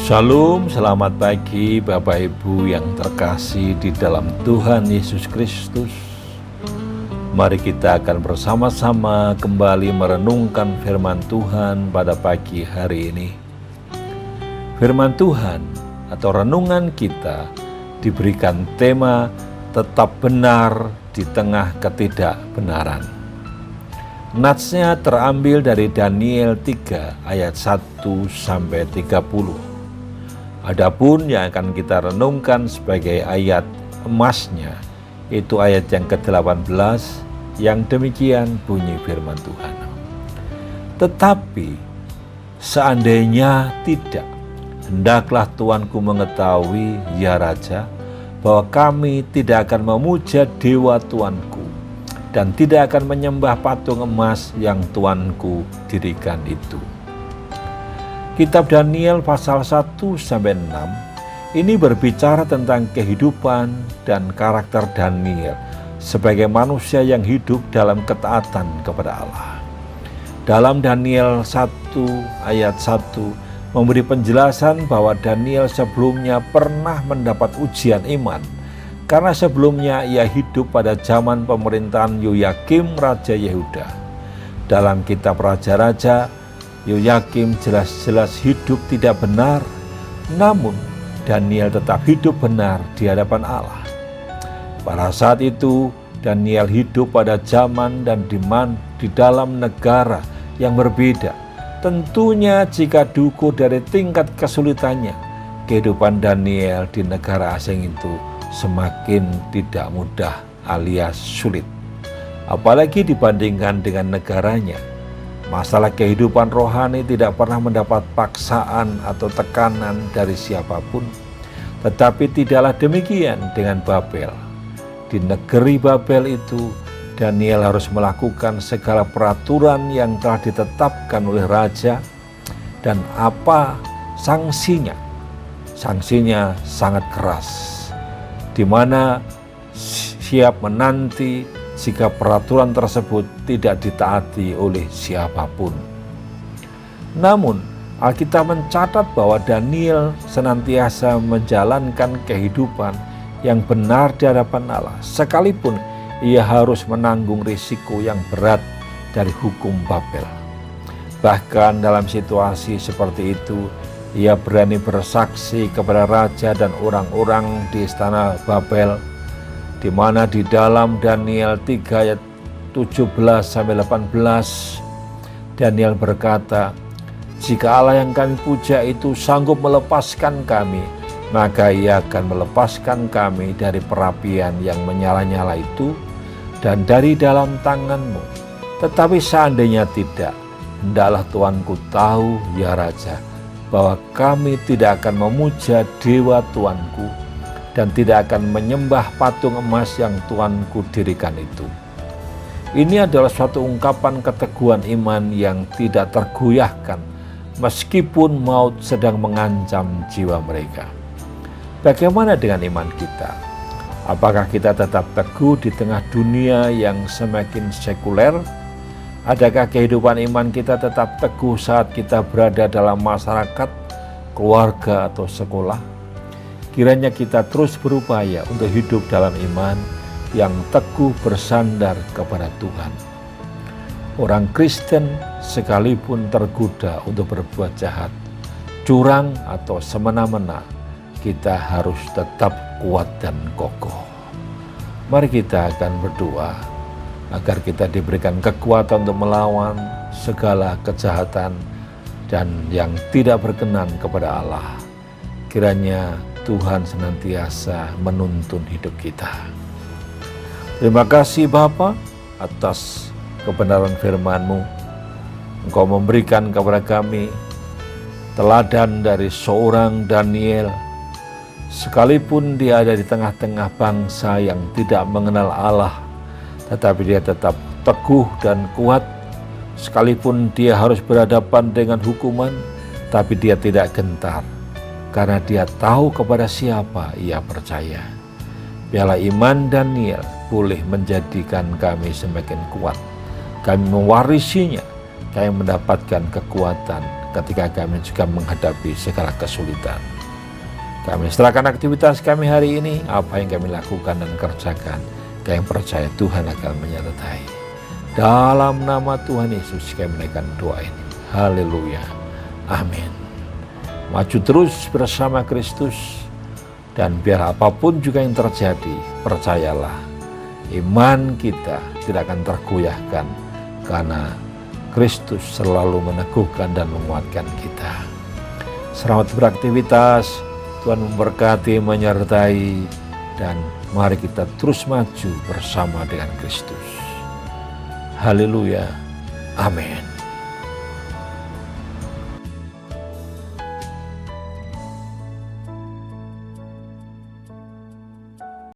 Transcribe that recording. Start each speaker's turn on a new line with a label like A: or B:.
A: Shalom, selamat pagi Bapak Ibu yang terkasih di dalam Tuhan Yesus Kristus. Mari kita akan bersama-sama kembali merenungkan firman Tuhan pada pagi hari ini. Firman Tuhan atau renungan kita diberikan tema tetap benar di tengah ketidakbenaran. Natsnya terambil dari Daniel 3 ayat 1-30. Adapun yang akan kita renungkan sebagai ayat emasnya, itu ayat yang ke-18 yang demikian bunyi firman Tuhan. Tetapi seandainya tidak, hendaklah tuanku mengetahui, ya Raja, bahwa kami tidak akan memuja dewa tuanku dan tidak akan menyembah patung emas yang tuanku dirikan itu. Kitab Daniel pasal 1-6 ini berbicara tentang kehidupan dan karakter Daniel sebagai manusia yang hidup dalam ketaatan kepada Allah. Dalam Daniel 1 ayat 1 memberi penjelasan bahwa Daniel sebelumnya pernah mendapat ujian iman karena sebelumnya ia hidup pada zaman pemerintahan Yoyakim Raja Yehuda. Dalam kitab Raja-Raja, Yoyakim jelas-jelas hidup tidak benar, namun Daniel tetap hidup benar di hadapan Allah. Pada saat itu, Daniel hidup pada zaman dan di dalam negara yang berbeda. Tentunya jika diukur dari tingkat kesulitannya, kehidupan Daniel di negara asing itu semakin tidak mudah alias sulit. Apalagi dibandingkan dengan negaranya. Masalah kehidupan rohani tidak pernah mendapat paksaan atau tekanan dari siapapun. Tetapi tidaklah demikian dengan Babel. Di negeri Babel itu, Daniel harus melakukan segala peraturan yang telah ditetapkan oleh raja. Dan apa sanksinya? Sanksinya sangat keras, di mana siap menanti jika peraturan tersebut tidak ditaati oleh siapapun. Namun, Alkitab mencatat bahwa Daniel senantiasa menjalankan kehidupan yang benar di hadapan Allah, sekalipun ia harus menanggung risiko yang berat dari hukum Babel. Bahkan dalam situasi seperti itu, ia berani bersaksi kepada raja dan orang-orang di istana Babel, di mana di dalam Daniel 3 ayat 17-18 Daniel berkata, jika Allah yang kami puja itu sanggup melepaskan kami, maka ia akan melepaskan kami dari perapian yang menyala-nyala itu dan dari dalam tanganmu. Tetapi seandainya tidak, hendaklah tuanku tahu, ya Raja, bahwa kami tidak akan memuja dewa tuanku dan tidak akan menyembah patung emas yang tuanku dirikan itu. Ini adalah suatu ungkapan keteguhan iman yang tidak tergoyahkan meskipun maut sedang mengancam jiwa mereka. Bagaimana dengan iman kita? Apakah kita tetap teguh di tengah dunia yang semakin sekuler? Adakah kehidupan iman kita tetap teguh saat kita berada dalam masyarakat, keluarga, atau sekolah? Kiranya kita terus berupaya untuk hidup dalam iman yang teguh bersandar kepada Tuhan. Orang Kristen sekalipun tergoda untuk berbuat jahat, curang atau semena-mena, kita harus tetap kuat dan kokoh. Mari kita akan berdoa agar kita diberikan kekuatan untuk melawan segala kejahatan dan yang tidak berkenan kepada Allah. Kiranya Tuhan senantiasa menuntun hidup kita. Terima kasih Bapa atas kebenaran firman-Mu. Engkau memberikan kepada kami teladan dari seorang Daniel. Sekalipun dia ada di tengah-tengah bangsa yang tidak mengenal Allah, tetapi dia tetap teguh dan kuat. Sekalipun dia harus berhadapan dengan hukuman, tapi dia tidak gentar. Karena dia tahu kepada siapa ia percaya. Biarlah iman Daniel boleh menjadikan kami semakin kuat. Kami mewarisinya, kami mendapatkan kekuatan, ketika kami juga menghadapi segala kesulitan. Kami serahkan aktivitas kami hari ini, apa yang kami lakukan dan kerjakan, kami percaya Tuhan akan menyertai. Dalam nama Tuhan Yesus kami menaikkan doa ini. Haleluya. Amin. Maju terus bersama Kristus, dan biar apapun juga yang terjadi, percayalah, iman kita tidak akan tergoyahkan, karena Kristus selalu meneguhkan dan menguatkan kita. Selamat beraktivitas, Tuhan memberkati, menyertai, dan mari kita terus maju bersama dengan Kristus. Haleluya. Amin.